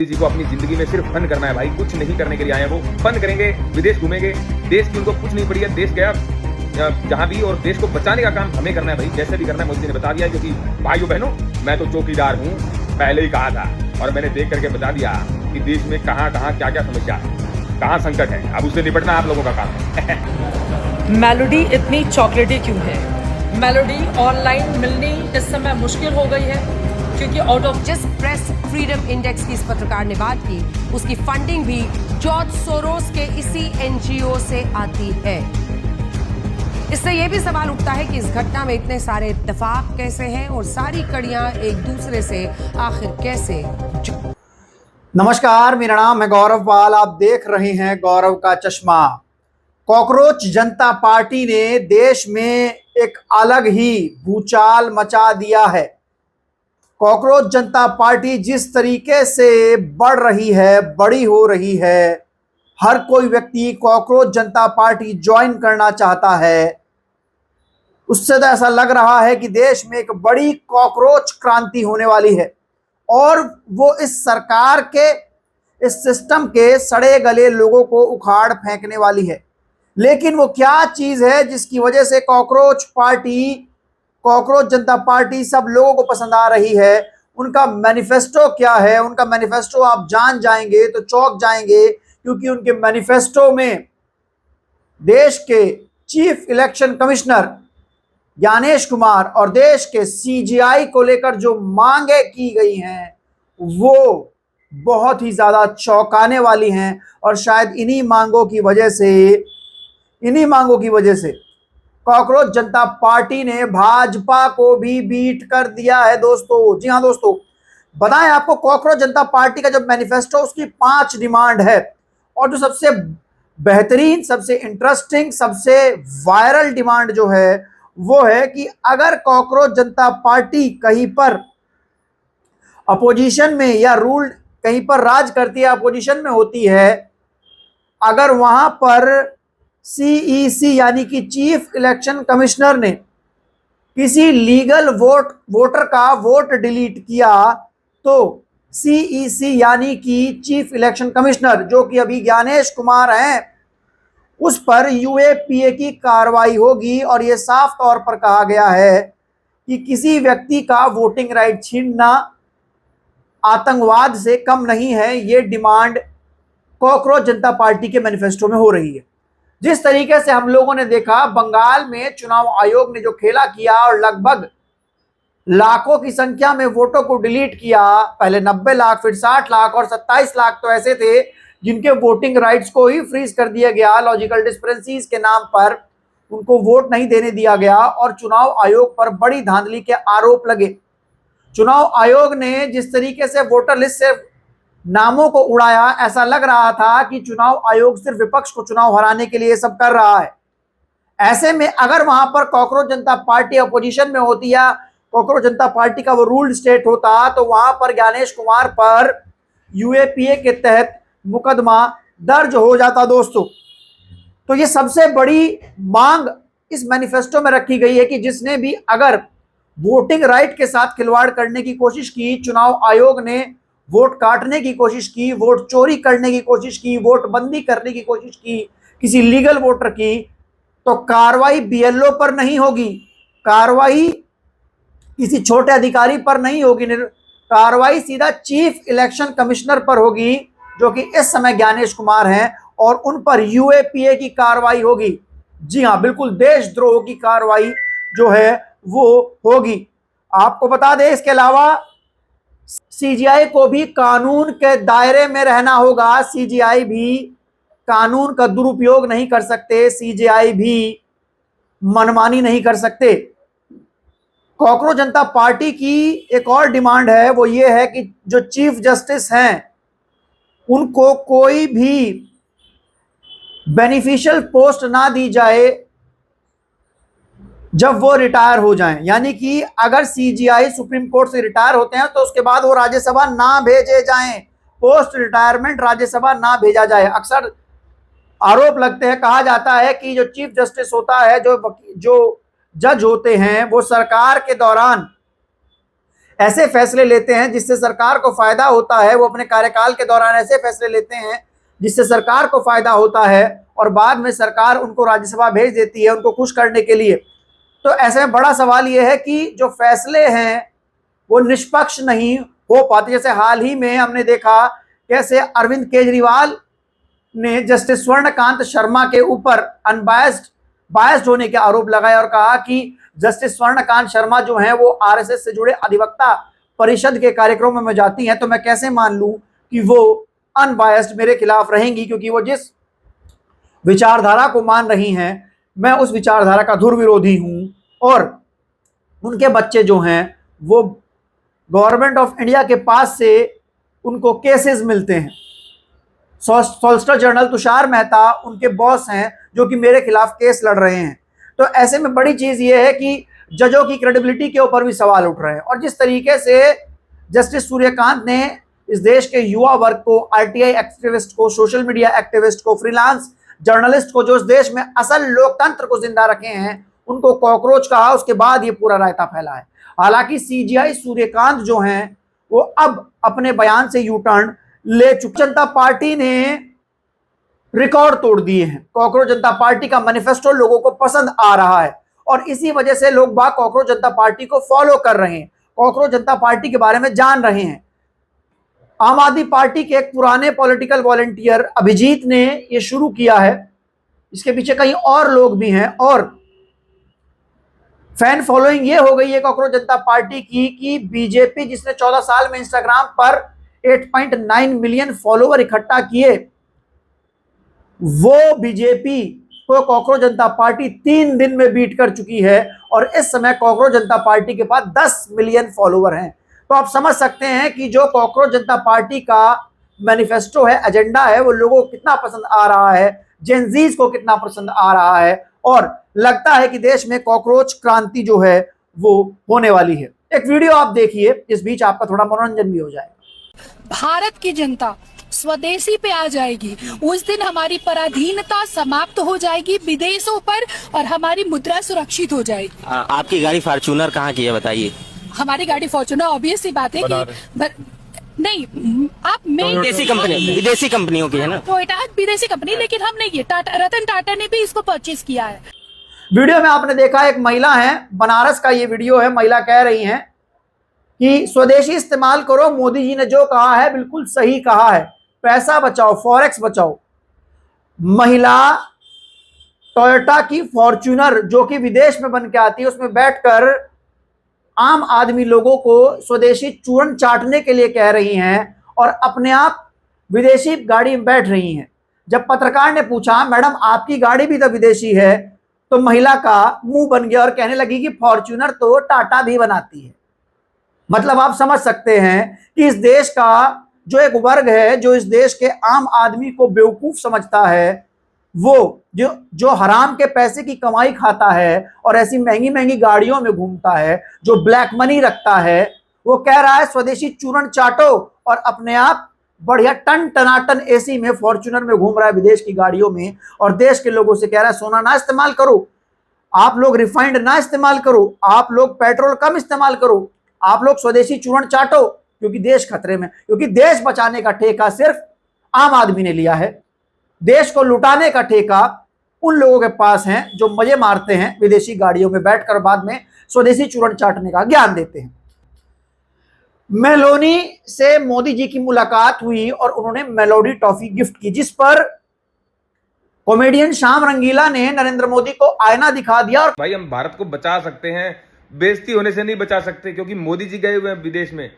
जी को अपनी जिंदगी में सिर्फ फन करना है भाई, कुछ नहीं करने के लिए आए हैं। वो फन करेंगे, विदेश घूमेंगे, देश की उनको कुछ नहीं पड़ी है। देश गया जहां भी, और देश को बचाने का काम हमें करना है भाई, जैसे भी करना है। मोदी ने बता दिया है, क्योंकि भाइयों बहनों मैं तो चौकीदार हूं, पहले ही कहा था और मैंने देख करके बता दिया कि देश में कहां कहां क्या क्या समस्या है, कहां संकट है। अब उससे निपटना आप लोगों का काम है। मेलोडी इतनी चॉकलेटी क्यों है? मेलोडी ऑनलाइन मिलनी इस समय मुश्किल हो गई है, क्योंकि आउट ऑफ जिस प्रेस फ्रीडम इंडेक्स की इस पत्रकार ने बात की, उसकी फंडिंग भी जॉर्ज सोरोस के इसी एनजीओ से आती है। इससे यह भी सवाल उठता है कि इस घटना में इतने सारे इत्तेफाक कैसे हैं और सारी कड़ियां एक दूसरे से आखिर कैसे। नमस्कार, मेरा नाम है गौरव पाल। आप देख रहे हैं गौरव का चश्मा। कॉकरोच जनता पार्टी ने देश में एक अलग ही भूचाल मचा दिया है। कॉकरोच जनता पार्टी जिस तरीके से बढ़ रही है, बड़ी हो रही है, हर कोई व्यक्ति कॉकरोच जनता पार्टी ज्वाइन करना चाहता है। उससे तो ऐसा लग रहा है कि देश में एक बड़ी कॉकरोच क्रांति होने वाली है और वो इस सरकार के, इस सिस्टम के सड़े गले लोगों को उखाड़ फेंकने वाली है। लेकिन वो क्या चीज़ है जिसकी वजह से कॉकरोच जनता पार्टी सब लोगों को पसंद आ रही है? उनका मैनिफेस्टो क्या है? उनका मैनिफेस्टो आप जान जाएंगे तो चौंक जाएंगे, क्योंकि उनके मैनिफेस्टो में देश के chief election commissioner Gyanesh Kumar और देश के सीजीआई को लेकर जो मांगे की गई हैं वो बहुत ही ज़्यादा चौंकाने वाली हैं। और शायद इन्हीं मांगों की वजह से कॉकरोच जनता पार्टी ने भाजपा को भी बीट कर दिया है दोस्तों। जी हाँ दोस्तों, बताएं आपको, कॉकरोच जनता पार्टी का जो मैनिफेस्टो, उसकी 5 डिमांड है। और जो सबसे बेहतरीन, सबसे इंटरेस्टिंग, सबसे वायरल डिमांड जो है वो है कि अगर कॉकरोच जनता पार्टी कहीं पर अपोजिशन में या रूल कहीं पर राज करती है, अपोजिशन में होती है, अगर वहां पर सीईसी यानी कि चीफ इलेक्शन कमिश्नर ने किसी लीगल वोटर का वोट डिलीट किया, तो सीईसी यानी कि चीफ इलेक्शन कमिश्नर, जो कि अभी ज्ञानेश कुमार हैं, उस पर यूएपीए की कार्रवाई होगी। और यह साफ तौर पर कहा गया है कि किसी व्यक्ति का वोटिंग राइट छीनना आतंकवाद से कम नहीं है। ये डिमांड कॉकरोच जनता पार्टी के मैनिफेस्टो में हो रही है। जिस तरीके से हम लोगों ने देखा बंगाल में चुनाव आयोग ने जो खेला किया और लगभग लाखों की संख्या में वोटों को डिलीट किया, पहले 90 लाख, फिर 60 लाख और 27 लाख तो ऐसे थे जिनके वोटिंग राइट्स को ही फ्रीज कर दिया गया। लॉजिकल डिस्क्रिपेंसीज के नाम पर उनको वोट नहीं देने दिया गया और चुनाव आयोग पर बड़ी धांधली के आरोप लगे। चुनाव आयोग ने जिस तरीके से वोटर लिस्ट से नामों को उड़ाया, ऐसा लग रहा था कि चुनाव आयोग सिर्फ विपक्ष को चुनाव हराने के लिए सब कर रहा है। ऐसे में अगर वहां पर कॉकरोच जनता पार्टी अपोजिशन में होती या कॉकरोच जनता पार्टी का वो रूल्ड स्टेट होता, तो वहां पर ज्ञानेश कुमार पर यूएपीए के तहत मुकदमा दर्ज हो जाता दोस्तों। तो ये सबसे बड़ी मांग इस मैनिफेस्टो में रखी गई है कि जिसने भी अगर वोटिंग राइट के साथ खिलवाड़ करने की कोशिश की, चुनाव आयोग ने वोट काटने की कोशिश की, वोट चोरी करने की कोशिश की, वोट बंदी करने की कोशिश की किसी लीगल वोटर की, तो कार्रवाई बीएलओ पर नहीं होगी, कार्रवाई किसी छोटे अधिकारी पर नहीं होगी, कार्रवाई सीधा चीफ इलेक्शन कमिश्नर पर होगी, जो कि इस समय ज्ञानेश कुमार हैं, और उन पर यूएपीए की कार्रवाई होगी। जी हाँ, बिल्कुल देशद्रोह की कार्रवाई जो है वो होगी। आपको बता दें, इसके अलावा सीजीआई को भी कानून के दायरे में रहना होगा। सीजीआई भी कानून का दुरुपयोग नहीं कर सकते, सीजीआई भी मनमानी नहीं कर सकते। कॉकरोच जनता पार्टी की एक और डिमांड है, वो ये है कि जो चीफ जस्टिस हैं उनको कोई भी बेनिफिशियल पोस्ट ना दी जाए जब वो रिटायर हो जाएं। यानी कि अगर सीजीआई सुप्रीम कोर्ट से रिटायर होते हैं तो उसके बाद वो राज्यसभा ना भेजे जाएं, पोस्ट रिटायरमेंट राज्यसभा ना भेजा जाए। अक्सर आरोप लगते हैं, कहा जाता है कि जो चीफ जस्टिस होता है, जो जज होते हैं, वो सरकार के दौरान ऐसे फैसले लेते हैं जिससे सरकार को फायदा होता है, वो अपने कार्यकाल के दौरान ऐसे फैसले लेते हैं जिससे सरकार को फायदा होता है और बाद में सरकार उनको राज्यसभा भेज देती है उनको खुश करने के लिए। तो ऐसे में बड़ा सवाल ये है कि जो फैसले हैं वो निष्पक्ष नहीं हो पाते। जैसे हाल ही में हमने देखा कैसे अरविंद केजरीवाल ने जस्टिस स्वर्णकांत शर्मा के ऊपर बायस्ड होने के आरोप लगाए और कहा कि जस्टिस स्वर्णकांत शर्मा जो हैं वो आरएसएस से जुड़े अधिवक्ता परिषद के कार्यक्रमों में जाती हैं, तो मैं कैसे मान लूं कि वो अनबायस्ड मेरे खिलाफ रहेंगी, क्योंकि वो जिस विचारधारा को मान रही हैं मैं उस विचारधारा का धुर विरोधी हूं। और उनके बच्चे जो हैं वो गवर्नमेंट ऑफ इंडिया के पास से उनको केसेस मिलते हैं। सॉलिसिटर जनरल तुषार मेहता उनके बॉस हैं जो कि मेरे खिलाफ केस लड़ रहे हैं। तो ऐसे में बड़ी चीज ये है कि जजों की क्रेडिबिलिटी के ऊपर भी सवाल उठ रहे हैं। और जिस तरीके से जस्टिस सूर्यकांत ने इस देश के युवा वर्ग को, आरटीआई एक्टिविस्ट को, सोशल मीडिया एक्टिविस्ट को, फ्रीलांस जर्नलिस्ट को, जो इस देश में असल लोकतंत्र को जिंदा रखे हैं, उनको कॉकरोच कहा, उसके बाद ये पूरा रायता फैला है। हालांकि सीजीआई सूर्यकांत जो हैं वो अब अपने बयान से यू टर्न ले चुकी। जनता पार्टी ने रिकॉर्ड तोड़ दिए हैं। कॉकरोच जनता पार्टी का मैनिफेस्टो लोगों को पसंद आ रहा है और इसी वजह से लोग बाग कॉकरोच जनता पार्टी को फॉलो कर रहे हैं, कॉकरोच जनता पार्टी के बारे में जान रहे हैं। आम आदमी पार्टी के एक पुराने पॉलिटिकल वॉलंटियर अभिजीत ने यह शुरू किया है, इसके पीछे कई और लोग भी हैं और फैन फॉलोइंग ये हो गई है कॉकरोच जनता पार्टी की कि बीजेपी जिसने 14 साल में इंस्टाग्राम पर 8.9 मिलियन फॉलोवर इकट्ठा किए, वो बीजेपी को कॉकरोच जनता पार्टी 3 दिन में बीट कर चुकी है और इस समय कॉकरोच जनता पार्टी के पास 10 मिलियन फॉलोवर हैं। तो आप समझ सकते हैं कि जो कॉकरोच जनता पार्टी का मैनिफेस्टो है, एजेंडा है, वो लोगों को कितना पसंद आ रहा है, जेनजीज को कितना पसंद आ रहा है और लगता है कि देश में कॉकरोच क्रांति जो है वो होने वाली है। एक वीडियो आप देखिए, इस बीच आपका थोड़ा मनोरंजन भी हो जाएगा। भारत की जनता स्वदेशी पे आ जाएगी, उस दिन हमारी पराधीनता समाप्त हो जाएगी विदेशों पर और हमारी मुद्रा सुरक्षित हो जाएगी। आपकी गाड़ी फॉर्च्यूनर कहाँ की है बताइए? हमारी गाड़ी फॉर्च्यूनर, ऑब्वियस सी बात है कि नहीं, आप विदेशी कंपनियों की है ना, टोयोटा विदेशी कंपनी, लेकिन हम नहीं, रतन टाटा ने भी इसको परचेज किया है। वीडियो में आपने देखा एक महिला है, बनारस का ये वीडियो है, महिला कह रही हैं कि स्वदेशी इस्तेमाल करो, मोदी जी ने जो कहा है बिल्कुल सही कहा है, पैसा बचाओ, फॉरेक्स बचाओ। महिला टोयोटा की फॉर्च्यूनर जो कि विदेश में बन के आती है उसमें बैठकर आम आदमी लोगों को स्वदेशी चूर्ण चाटने के लिए कह रही हैं और अपने आप विदेशी गाड़ी में बैठ रही हैं। जब पत्रकार ने पूछा मैडम आपकी गाड़ी भी तो विदेशी है, तो महिला का मुंह बन गया और कहने लगी कि फॉर्च्यूनर तो टाटा भी बनाती है। मतलब आप समझ सकते हैं कि इस देश का जो एक वर्ग है जो इस देश के आम आदमी को बेवकूफ समझता है, वो जो हराम के पैसे की कमाई खाता है और ऐसी महंगी महंगी गाड़ियों में घूमता है, जो ब्लैक मनी रखता है, वो कह रहा है स्वदेशी चूर्ण चाटो और अपने आप बढ़िया टन टनाटन एसी में फॉर्च्यूनर में घूम रहा है विदेश की गाड़ियों में और देश के लोगों से कह रहा है सोना ना इस्तेमाल करो, आप लोग रिफाइंड ना इस्तेमाल करो, आप लोग पेट्रोल कम इस्तेमाल करो, आप लोग स्वदेशी चूर्ण चाटो, क्योंकि देश खतरे में, क्योंकि देश बचाने का ठेका सिर्फ आम आदमी ने लिया है। देश को लुटाने का ठेका उन लोगों के पास है जो मजे मारते हैं विदेशी गाड़ियों में बैठकर, बाद में स्वदेशी चूर्ण चाटने का ज्ञान देते हैं। मेलोनी से मोदी जी की मुलाकात हुई और उन्होंने मेलोडी टॉफी गिफ्ट की, जिस पर कॉमेडियन श्याम रंगीला ने नरेंद्र मोदी को आईना दिखा दिया। और भाई हम भारत को बचा सकते हैं, बेइज्जती होने से नहीं बचा सकते, क्योंकि मोदी जी गए हुए हैं विदेश में।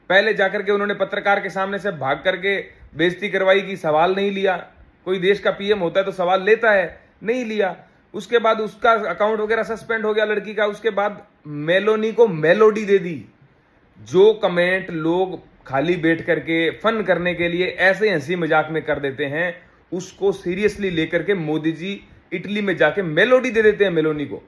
पहले जाकर के उन्होंने पत्रकार के सामने से भाग करके बेइज्जती करवाई कि सवाल नहीं लिया। कोई देश का पीएम होता है तो सवाल लेता है, नहीं लिया। उसके बाद उसका अकाउंट वगैरह सस्पेंड हो गया लड़की का। उसके बाद मेलोनी को मेलोडी दे दी। जो कमेंट लोग खाली बैठ करके फन करने के लिए ऐसे हंसी मजाक में कर देते हैं, उसको सीरियसली लेकर के मोदी जी इटली में जाके मेलोडी दे देते हैं मेलोनी को।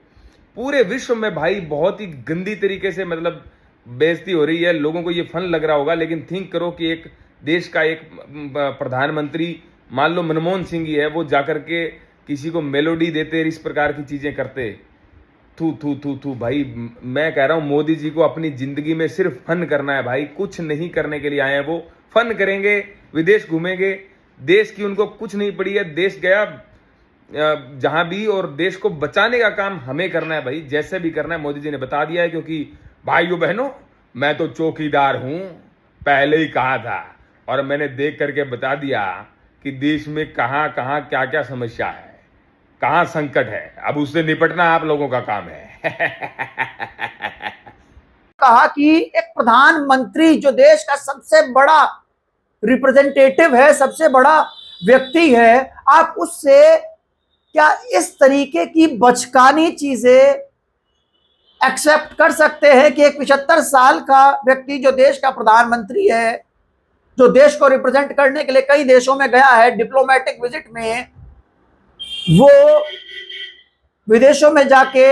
पूरे विश्व में भाई बहुत ही गंदी तरीके से मतलब बेइज्जती हो रही है। लोगों को ये फन लग रहा होगा, लेकिन थिंक करो कि एक देश का एक प्रधानमंत्री, मान लो मनमोहन सिंह ही है, वो जाकर के किसी को मेलोडी देते, इस प्रकार की चीजें करते, थू थू थू थू भाई, मैं कह रहा हूं मोदी जी को अपनी जिंदगी में सिर्फ फन करना है भाई, कुछ नहीं करने के लिए आए हैं वो। फन करेंगे, विदेश घूमेंगे, देश की उनको कुछ नहीं पड़ी है, देश गया जहां भी, और देश को बचाने का काम हमें करना है भाई, जैसे भी करना है। मोदी जी ने बता दिया है, क्योंकि भाइयों बहनों मैं तो चौकीदार हूं, पहले ही कहा था, और मैंने देख करके बता दिया कि देश में कहां कहां क्या क्या समस्या है, कहां संकट है। अब उससे निपटना आप लोगों का काम है। कहा कि एक प्रधानमंत्री जो देश का सबसे बड़ा रिप्रेजेंटेटिव है, सबसे बड़ा व्यक्ति है, आप उससे क्या इस तरीके की बचकानी चीजें एक्सेप्ट कर सकते हैं कि एक 75 साल का व्यक्ति जो देश का प्रधानमंत्री है, जो देश को रिप्रेजेंट करने के लिए कई देशों में गया है डिप्लोमेटिक विजिट में, वो विदेशों में जाके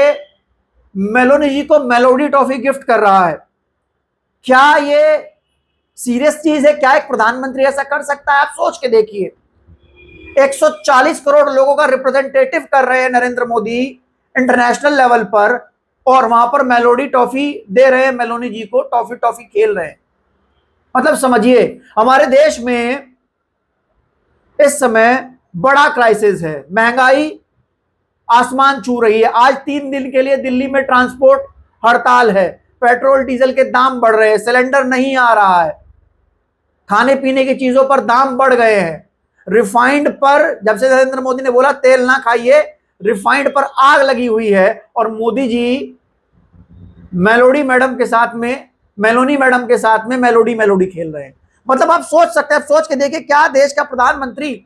मेलोनी जी को मेलोडी टॉफी गिफ्ट कर रहा है? क्या ये सीरियस चीज है? क्या एक प्रधानमंत्री ऐसा कर सकता है? आप सोच के देखिए, 140 करोड़ लोगों का रिप्रेजेंटेटिव कर रहे हैं नरेंद्र मोदी इंटरनेशनल लेवल पर, और वहां पर मेलोडी टॉफी दे रहे हैं मेलोनी जी को, टॉफी खेल रहे हैं। मतलब समझिए, हमारे देश में इस समय बड़ा क्राइसिस है, महंगाई आसमान छू रही है। आज 3 दिन के लिए दिल्ली में ट्रांसपोर्ट हड़ताल है, पेट्रोल डीजल के दाम बढ़ रहे हैं, सिलेंडर नहीं आ रहा है, खाने पीने की चीजों पर दाम बढ़ गए हैं, रिफाइंड पर जब से नरेंद्र मोदी ने बोला तेल ना खाइए, रिफाइंड पर आग लगी हुई है, और मोदी जी मेलोनी मैडम के साथ में मेलोडी खेल रहे हैं। मतलब आप सोच सकते हैं, आप सोच के देखिए, क्या देश का प्रधानमंत्री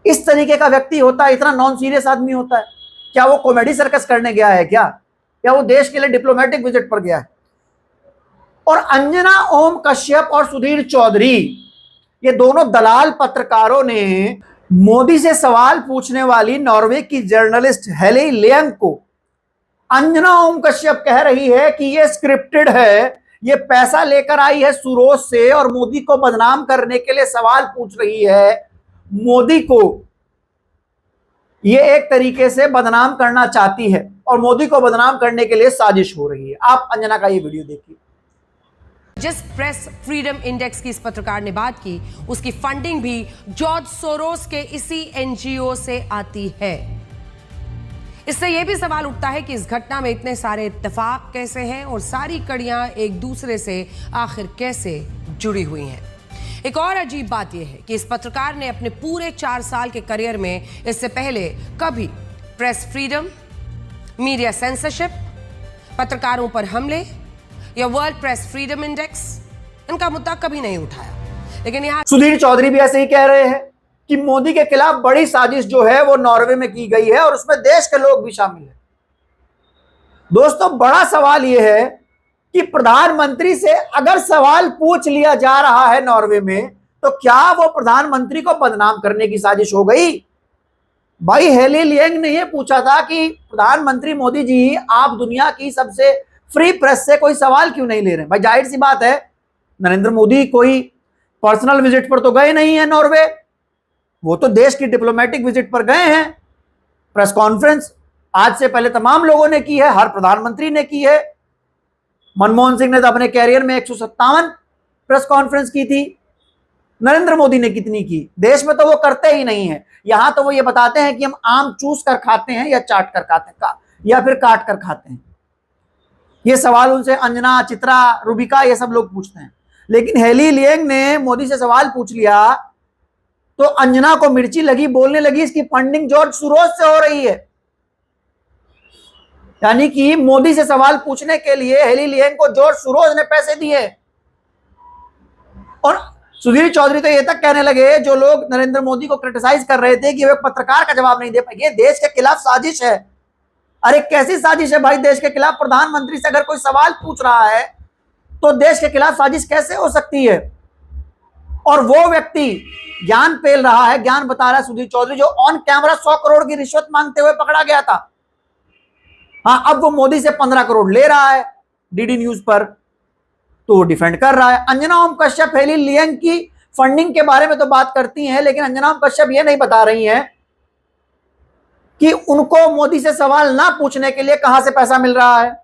इस तरीके का व्यक्ति होता है? इतना नॉन सीरियस आदमी होता है? क्या वो कॉमेडी सर्कस करने गया है क्या? या वो देश के लिए डिप्लोमेटिक विजिट पर गया है? और अंजना ओम कश्यप और सुधीर चौधरी, ये दोनों दलाल पत्रकारों ने मोदी से सवाल पूछने वाली नॉर्वे की जर्नलिस्ट हेली लियांग को, अंजना ओम कश्यप कह रही है कि ये स्क्रिप्टेड है, ये पैसा लेकर आई है सुरोज से और मोदी को बदनाम करने के लिए सवाल पूछ रही है। मोदी को ये एक तरीके से बदनाम करना चाहती है और मोदी को बदनाम करने के लिए साजिश हो रही है। आप अंजना का ये वीडियो देखिए। जिस प्रेस फ्रीडम इंडेक्स की इस पत्रकार ने बात की, उसकी फंडिंग भी जॉर्ज सोरोस के इसी एनजीओ से आती है। इससे यह भी सवाल उठता है कि इस घटना में इतने सारे इत्तेफाक कैसे हैं और सारी कड़ियां एक दूसरे से आखिर कैसे जुड़ी हुई हैं। एक और अजीब बात यह है कि इस पत्रकार ने अपने पूरे 4 साल के करियर में इससे पहले कभी प्रेस फ्रीडम, मीडिया सेंसरशिप, पत्रकारों पर हमले या वर्ल्ड प्रेस फ्रीडम इंडेक्स, इनका मुद्दा कभी नहीं उठाया। लेकिन यहाँ सुधीर चौधरी भी ऐसे ही कह रहे हैं कि मोदी के खिलाफ बड़ी साजिश जो है वो नॉर्वे में की गई है और उसमें देश के लोग भी शामिल हैं। दोस्तों, बड़ा सवाल यह है कि प्रधानमंत्री से अगर सवाल पूछ लिया जा रहा है नॉर्वे में, तो क्या वो प्रधानमंत्री को बदनाम करने की साजिश हो गई? भाई, हेली लियांग ने यह पूछा था कि प्रधानमंत्री मोदी जी, आप दुनिया की सबसे फ्री प्रेस से कोई सवाल क्यों नहीं ले रहे? भाई, जाहिर सी बात है, नरेंद्र मोदी कोई पर्सनल विजिट पर तो गए नहीं है नॉर्वे, वो तो देश की डिप्लोमेटिक विजिट पर गए हैं। प्रेस कॉन्फ्रेंस आज से पहले तमाम लोगों ने की है, हर प्रधानमंत्री ने की है। मनमोहन सिंह ने तो अपने कैरियर में 157 प्रेस कॉन्फ्रेंस की थी। नरेंद्र मोदी ने कितनी की? देश में तो वो करते ही नहीं है। यहां तो वो ये बताते हैं कि हम आम चूस कर खाते हैं या चाट कर खाते हैं या फिर काट कर खाते हैं। ये सवाल उनसे अंजना, चित्रा, रूबिका, ये सब लोग पूछते हैं। लेकिन हेली लियांग ने मोदी से सवाल पूछ लिया तो अंजना को मिर्ची लगी, बोलने लगी इसकी फंडिंग जॉर्ज सोरोस से हो रही है। यानी कि मोदी से सवाल पूछने के लिए हेली लियांग को जॉर्ज सोरोस ने पैसे दिए। और सुधीर चौधरी तो ये तक कहने लगे, जो लोग नरेंद्र मोदी को क्रिटिसाइज कर रहे थे कि वो पत्रकार का जवाब नहीं दे पाएंगे, देश के खिलाफ साजिश है। अरे कैसी साजिश है भाई? देश के खिलाफ प्रधानमंत्री से अगर कोई सवाल पूछ रहा है तो देश के खिलाफ साजिश कैसे हो सकती है? और वो व्यक्ति ज्ञान पेल रहा है, ज्ञान बता रहा है सुधीर चौधरी, जो ऑन कैमरा 100 करोड़ की रिश्वत मांगते हुए पकड़ा गया था। हाँ, अब वो मोदी से 15 करोड़ ले रहा है डीडी न्यूज पर, तो वो डिफेंड कर रहा है। अंजना ओम कश्यप हेली लियांग की फंडिंग के बारे में तो बात करती हैं, लेकिन अंजना ओम कश्यप ये नहीं बता रही हैं कि उनको मोदी से सवाल ना पूछने के लिए कहां से पैसा मिल रहा है।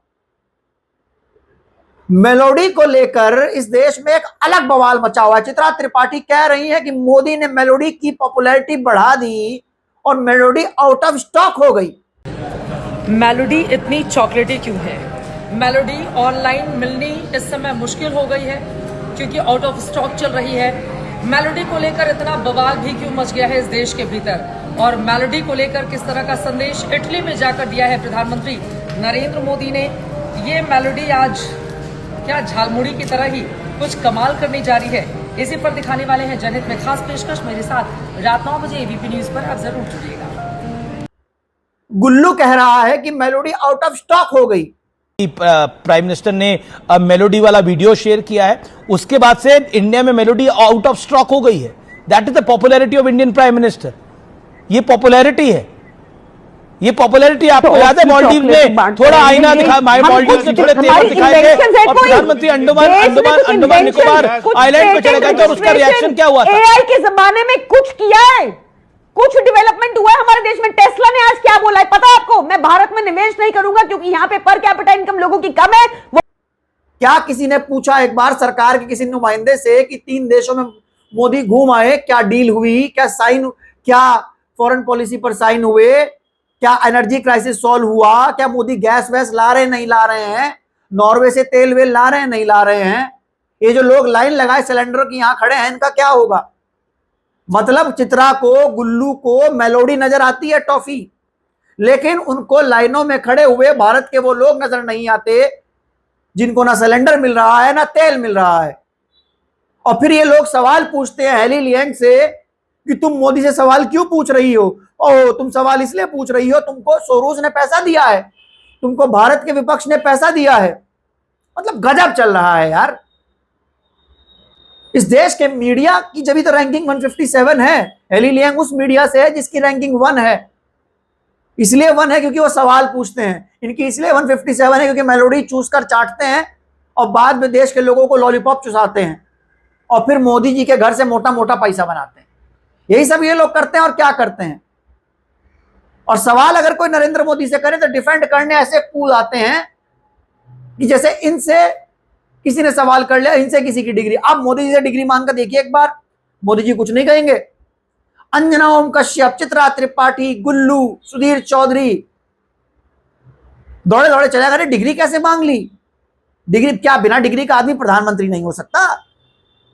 मेलोडी को लेकर इस देश में एक अलग बवाल मचा हुआ है। चित्रा त्रिपाठी कह रही है कि मोदी ने मेलोडी की पॉपुलैरिटी बढ़ा दी और मेलोडी आउट ऑफ स्टॉक हो गई। मेलोडी इतनी चॉकलेटी क्यों है? मेलोडी ऑनलाइन मिलनी इस समय मुश्किल हो गई है क्योंकि आउट ऑफ स्टॉक चल रही है। मेलोडी को लेकर इतना बवाल भी क्यों मच गया है इस देश के भीतर, और मेलोडी को लेकर किस तरह का संदेश इटली में जाकर दिया है प्रधानमंत्री नरेंद्र मोदी ने। ये मेलोडी आज क्या झालमुड़ी की तरह ही कुछ कमाल करने जा रही है, इसी पर दिखाने वाले हैं जनहित में खास पेशकश। मेरे साथ रात 9 बजे एबीपी न्यूज पर आप जरूर जुड़िएगा। गुल्लू कह रहा है कि मेलोडी आउट ऑफ स्टॉक हो गई। प्राइम मिनिस्टर ने मेलोडी वाला वीडियो शेयर किया है, उसके बाद से इंडिया में मेलोडी आउट ऑफ स्टॉक हो गई है। That is the popularity of Indian prime minister. ये पॉपुलैरिटी है, ये पॉपुलैरिटी आपको याद है मालदीव में थोड़ा आईना दिखा, मालदीव से थोड़े तेवर दिखाए थे और प्रधानमंत्री अंडमान निकोबार आइलैंड पे चले गए थे और उसका रिएक्शन क्या हुआ था? एआई के जमाने में कुछ किया है, कुछ डेवलपमेंट हुआ है हमारे देश में। टेस्ला ने आज क्या बोला है पता है आपको? मैं भारत में निवेश नहीं करूंगा क्योंकि यहाँ पे पर कैपिटा इनकम लोगों की कम है। क्या किसी ने पूछा एक बार सरकार के किसी नुमाइंदे से कि 3 देशों में मोदी घूम आए, क्या डील हुई, क्या साइन, क्या फॉरेन पॉलिसी पर साइन हुए, क्या एनर्जी क्राइसिस सॉल्व हुआ, क्या मोदी गैस वैस ला रहे नहीं ला रहे हैं, नॉर्वे से तेल वेल ला रहे हैं नहीं ला रहे हैं, ये जो लोग लाइन लगाए सिलेंडर की यहां खड़े हैं इनका क्या होगा? मतलब चित्रा को, गुल्लू को मेलोडी नजर आती है टॉफी, लेकिन उनको लाइनों में खड़े हुए भारत के वो लोग नजर नहीं आते जिनको ना सिलेंडर मिल रहा है ना तेल मिल रहा है। और फिर ये लोग सवाल पूछते हैं हेली लियांग से कि तुम मोदी से सवाल क्यों पूछ रही हो? ओह, तुम सवाल इसलिए पूछ रही हो, तुमको सोरोस ने पैसा दिया है, तुमको भारत के विपक्ष ने पैसा दिया है। मतलब गजब चल रहा है यार। इस देश के मीडिया की जब तो रैंकिंग 157 है, हेली लियांग उस मीडिया से है जिसकी रैंकिंग 1 है। इसलिए 1 है क्योंकि वो सवाल पूछते हैं, इनकी इसलिए 157 है क्योंकि मेलोडी चूस कर चाटते हैं और बाद में देश के लोगों को लॉलीपॉप चुसाते हैं और फिर मोदी जी के घर से मोटा मोटा पैसा बनाते हैं। यही सब ये लोग करते हैं। और क्या करते हैं? और सवाल अगर कोई नरेंद्र मोदी से करे तो डिफेंड करने ऐसे कूद आते हैं कि जैसे इनसे किसी ने सवाल कर लिया, इनसे किसी की डिग्री। अब मोदी जी से डिग्री मांग कर देखिए एक बार, मोदी जी कुछ नहीं कहेंगे। अंजना ओम कश्यप, चित्रा त्रिपाठी, गुल्लू, सुधीर चौधरी दौड़े दौड़े चले गए। डिग्री कैसे मांग ली? डिग्री क्या बिना डिग्री का आदमी प्रधानमंत्री नहीं हो सकता?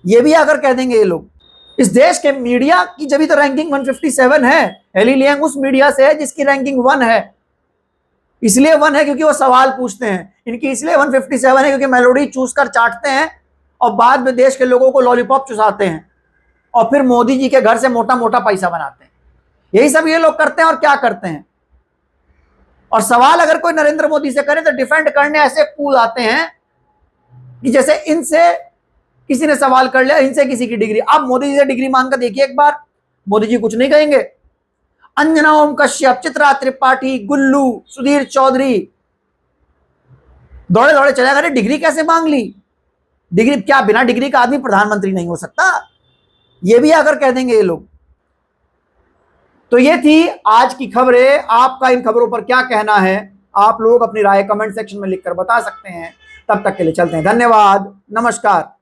ये भी अगर कह देंगे ये लोग। इस देश के मीडिया की जब तो रैंकिंग 157 है, हेली लियांग उस मीडिया से है जिसकी रैंकिंग 1 है। इसलिए 1 है क्योंकि वो सवाल पूछते हैं, इनकी इसलिए 157 है क्योंकि मेलोडी चूस कर चाटते हैं और बाद में देश के लोगों को लॉलीपॉप चुसाते हैं और फिर मोदी जी के घर से मोटा मोटा पैसा बनाते हैं। यही सब ये लोग करते हैं। और क्या करते हैं? और सवाल अगर कोई नरेंद्र मोदी से करे तो डिफेंड करने ऐसे कूद आते हैं कि जैसे इनसे किसी ने सवाल कर लिया, इनसे किसी की डिग्री। अब मोदी जी से डिग्री मांग कर देखिए एक बार, मोदी जी कुछ नहीं कहेंगे। अंजना ओम कश्यप, चित्रा त्रिपाठी, गुल्लू, सुधीर चौधरी दौड़े दौड़े चले गए। डिग्री कैसे मांग ली? डिग्री क्या बिना डिग्री का आदमी प्रधानमंत्री नहीं हो सकता? ये भी अगर कह देंगे ये लोग। तो ये थी आज की खबरें। आपका इन खबरों पर क्या कहना है? आप लोग अपनी राय कमेंट सेक्शन में लिखकर बता सकते हैं। तब तक के लिए चलते हैं। धन्यवाद, नमस्कार।